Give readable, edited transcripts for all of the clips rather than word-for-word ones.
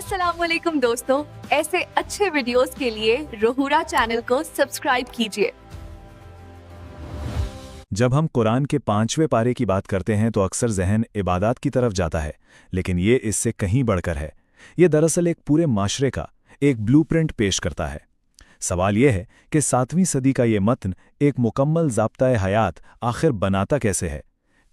अस्सलाम वालेकुम दोस्तों, ऐसे अच्छे वीडियोस के लिए रोहूरा चैनल को सब्सक्राइब कीजिए। जब हम कुरान के 5वें पारे की बात करते हैं तो अक्सर जहन इबादत की तरफ जाता है, लेकिन ये इससे कहीं बढ़कर है। ये दरअसल एक पूरे माशरे का एक ब्लूप्रिंट पेश करता है। सवाल ये है कि 7वीं सदी का ये मतन एक मुकम्मल ज़ाब्ता हयात आखिर बनाता कैसे है।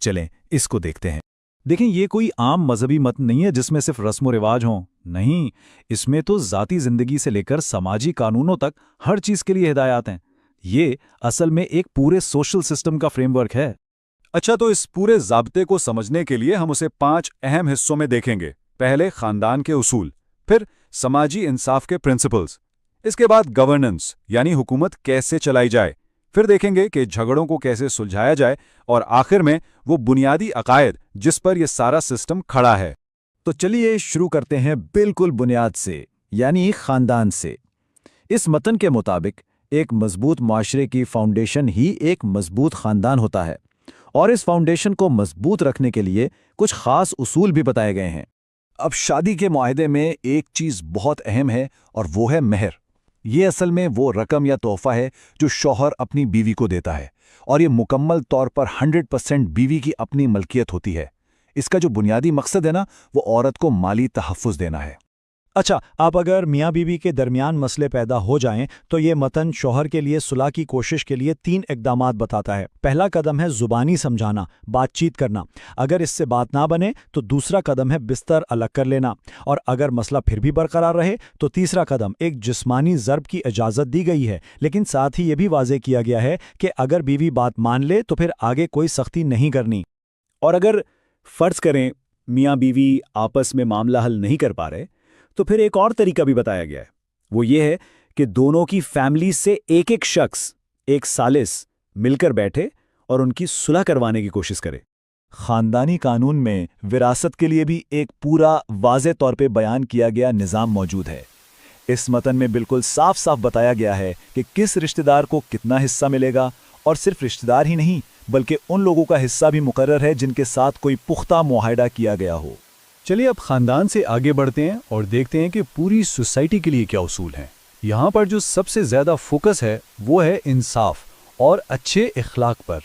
चलें इसको देखते हैं। देखें, ये कोई आम मजहबी मतन नहीं है जिसमें सिर्फ रस्म व रिवाज हों। नहीं, इसमें तो ज़ाती ज़िंदगी से लेकर समाजी कानूनों तक हर चीज़ के लिए हिदायत हैं। ये असल में एक पूरे सोशल सिस्टम का फ्रेमवर्क है। अच्छा, तो इस पूरे ज़ाब्ते को समझने के लिए हम उसे 5 अहम हिस्सों में देखेंगे। पहले ख़ानदान के उसूल, फिर समाजी इंसाफ के प्रिंसिपल्स, इसके बाद गवर्नेंस यानी हुकूमत कैसे चलाई जाए, फिर देखेंगे कि झगड़ों को कैसे सुलझाया जाए, और आखिर में वो बुनियादी अकायद जिस पर यह सारा सिस्टम खड़ा है। तो चलिए शुरू करते हैं बिल्कुल बुनियाद से, यानी ख़ानदान से। इस मतन के मुताबिक एक मजबूत माशरे की फाउंडेशन ही एक मजबूत ख़ानदान होता है, और इस फाउंडेशन को मजबूत रखने के लिए कुछ ख़ास उसूल भी बताए गए हैं। अब शादी के मुआहदे में एक चीज़ बहुत अहम है, और वो है मेहर। ये असल में वो रकम या तोहफा है जो शौहर अपनी बीवी को देता है, और ये मुकम्मल तौर पर 100% बीवी की अपनी मलकियत होती है। इसका जो बुनियादी मकसद है ना, वो औरत को माली तहफ़्फ़ुज़ देना है। अच्छा, आप अगर मियाँ बीवी के दरमियान मसले पैदा हो जाएं तो ये मतन शौहर के लिए सुलह की कोशिश के लिए 3 इक़दामात बताता है। पहला कदम है ज़ुबानी समझाना, बातचीत करना। अगर इससे बात ना बने तो दूसरा कदम है बिस्तर अलग कर लेना, और अगर मसला फिर भी बरकरार रहे तो तीसरा कदम एक जिस्मानी ज़र्ब की इजाज़त दी गई है, लेकिन साथ ही ये भी वाज़ेह किया गया है कि अगर बीवी बात मान ले तो फिर आगे कोई सख्ती नहीं करनी। और अगर फ़र्ज़ करें मियाँ बीवी आपस में मामला हल नहीं कर पा रहे, तो फिर एक और तरीका भी बताया गया है। वो ये है कि दोनों की फैमिली से एक शख्स, एक सालिस, मिलकर बैठे और उनकी सुलह करवाने की कोशिश करे। ख़ानदानी कानून में विरासत के लिए भी एक पूरा वाज़े तौर पे बयान किया गया निज़ाम मौजूद है। इस मतन में बिल्कुल साफ साफ बताया गया है कि किस रिश्तेदार को कितना हिस्सा मिलेगा, और सिर्फ रिश्तेदार ही नहीं बल्कि उन लोगों का हिस्सा भी मुकर्रर है जिनके साथ कोई पुख्ता मुआहदा किया गया हो। चलिए अब ख़ानदान से आगे बढ़ते हैं और देखते हैं कि पूरी सोसाइटी के लिए क्या उसूल हैं। यहाँ पर जो सबसे ज़्यादा फोकस है वो है इंसाफ और अच्छे इखलाक पर।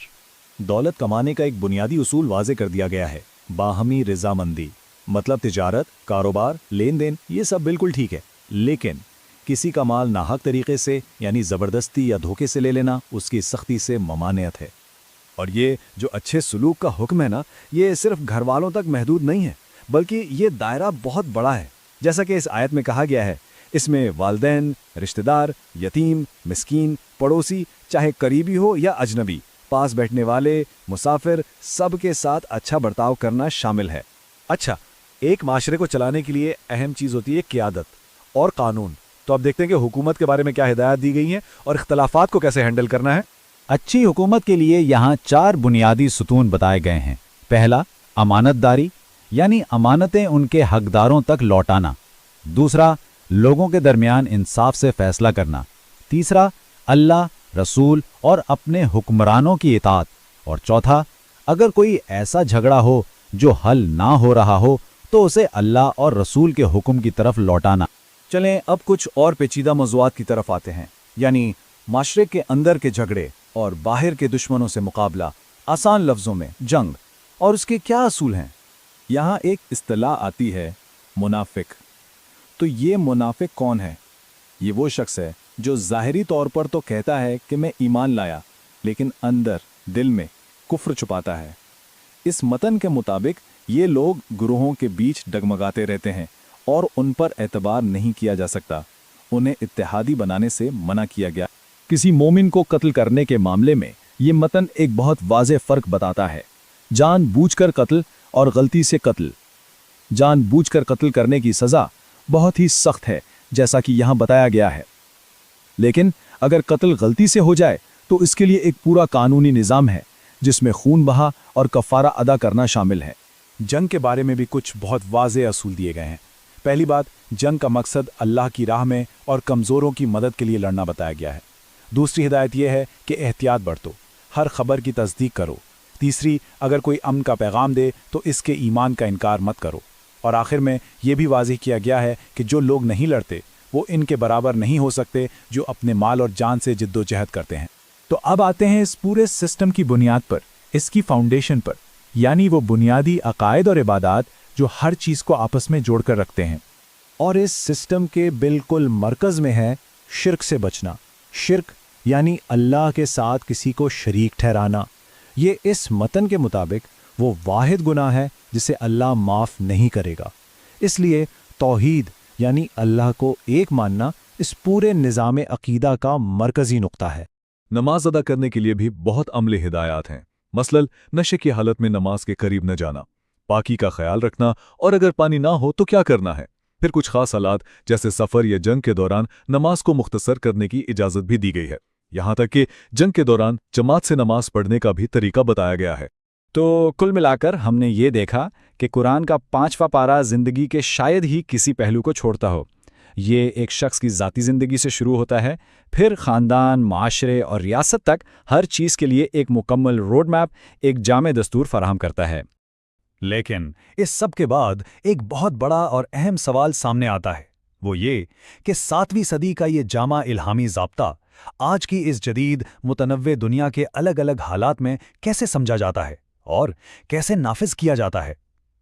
दौलत कमाने का एक बुनियादी उसूल वाज़े कर दिया गया है, बाहमी रज़ामंदी। मतलब तिजारत, कारोबार, लेन देन, ये सब बिल्कुल ठीक है, लेकिन किसी का माल नाहक तरीके से यानी ज़बरदस्ती या धोखे से ले लेना उसकी सख्ती से ममानियत है। और ये जो अच्छे सलूक का हुक्म है ना, ये सिर्फ घर वालों तक महदूद नहीं है, बल्कि ये दायरा बहुत बड़ा है। जैसा कि इस आयत में कहा गया है, इसमें वालिदैन, रिश्तेदार, यतीम, मिस्कीन, पड़ोसी, चाहे करीबी हो या अजनबी, पास बैठने वाले, मुसाफिर, सब के साथ अच्छा बर्ताव करना शामिल है। अच्छा, एक माशरे को चलाने के लिए अहम चीज़ होती है क़ियादत और कानून। तो अब देखते हैं कि हुकूमत के बारे में क्या हिदायत दी गई हैं और इख्तलाफात को कैसे हैंडल करना है। अच्छी हुकूमत के लिए यहाँ 4 बुनियादी सुतून बताए गए हैं। पहला, अमानतदारी, यानी अमानतें उनके हकदारों तक लौटाना। दूसरा, लोगों के दरमियान इंसाफ से फैसला करना। तीसरा, अल्लाह, रसूल और अपने हुक्मरानों की इताअत। और चौथा, अगर कोई ऐसा झगड़ा हो जो हल ना हो रहा हो तो उसे अल्लाह और रसूल के हुक्म की तरफ लौटाना। चलें अब कुछ और पेचीदा मौज़ूआत की तरफ आते हैं, यानी माशरे के अंदर के झगड़े और बाहर के दुश्मनों से मुकाबला, आसान लफ्ज़ों में जंग, और उसके क्या असूल हैं। यहाँ एक इस्तिलाह आती है, मुनाफिक। तो ये मुनाफिक कौन है? ये वो शख्स है जो ज़ाहिरी तौर पर तो कहता है कि मैं ईमान लाया, लेकिन अंदर दिल में कुफ्र छुपाता है। इस मतन के मुताबिक ये लोग गुरूहों के बीच डगमगाते रहते हैं और उन पर एतबार नहीं किया जा सकता। उन्हें इत्तेहादी बनाने से मना किया गया। किसी मोमिन को कत्ल करने के मामले में ये मतन एक बहुत वाज़ेह फ़र्क बताता है। जानबूझकर कत्ल और गलती से कत्ल। जानबूझकर कत्ल करने की सज़ा बहुत ही सख्त है, जैसा कि यहाँ बताया गया है, लेकिन अगर कत्ल गलती से हो जाए तो इसके लिए एक पूरा कानूनी निज़ाम है जिसमें खून बहा और कफ़ारा अदा करना शामिल है। जंग के बारे में भी कुछ बहुत वाज़ेह असूल दिए गए हैं। पहली बात, जंग का मकसद अल्लाह की राह में और कमज़ोरों की मदद के लिए लड़ना बताया गया है। दूसरी हिदायत यह है कि एहतियात बरतो, हर खबर की तस्दीक करो। तीसरी, अगर कोई अमन का पैगाम दे तो इसके ईमान का इनकार मत करो। اور آخر میں یہ بھی واضح کیا گیا ہے کہ جو لوگ نہیں لڑتے وہ ان کے برابر نہیں ہو سکتے جو اپنے مال اور جان سے جد و جہد کرتے ہیں۔ تو اب آتے ہیں اس پورے سسٹم کی بنیاد پر، اس کی فاؤنڈیشن پر، یعنی وہ بنیادی عقائد اور عبادات جو ہر چیز کو آپس میں جوڑ کر رکھتے ہیں۔ اور اس سسٹم کے بالکل مرکز میں ہے شرک سے بچنا۔ شرک یعنی اللہ کے ساتھ کسی کو شریک ٹھہرانا۔ یہ اس متن کے مطابق وہ واحد گناہ ہے جسے اللہ معاف نہیں کرے گا۔ اس لیے توحید یعنی اللہ کو ایک ماننا اس پورے نظام عقیدہ کا مرکزی نقطہ ہے۔ نماز ادا کرنے کے لیے بھی بہت عملی ہدایات ہیں، مثلاً نشے کی حالت میں نماز کے قریب نہ جانا، پاکی کا خیال رکھنا، اور اگر پانی نہ ہو تو کیا کرنا ہے۔ پھر کچھ خاص حالات جیسے سفر یا جنگ کے دوران نماز کو مختصر کرنے کی اجازت بھی دی گئی ہے، یہاں تک کہ جنگ کے دوران جماعت سے نماز پڑھنے کا بھی طریقہ بتایا گیا ہے۔ تو کل ملا کر ہم نے یہ دیکھا کہ قرآن کا 5واں پارہ زندگی کے شاید ہی کسی پہلو کو چھوڑتا ہو۔ یہ ایک شخص کی ذاتی زندگی سے شروع ہوتا ہے، پھر خاندان، معاشرے اور ریاست تک ہر چیز کے لیے ایک مکمل روڈ میپ، ایک جامع دستور فراہم کرتا ہے۔ لیکن اس سب کے بعد ایک بہت بڑا اور اہم سوال سامنے آتا ہے، وہ یہ کہ 7ویں صدی کا یہ جامع الہامی ضابطہ آج کی اس جدید متنوع دنیا کے الگ الگ حالات میں کیسے سمجھا جاتا ہے اور کیسے نافذ کیا جاتا ہے؟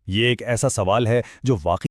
یہ ایک ایسا سوال ہے جو واقعی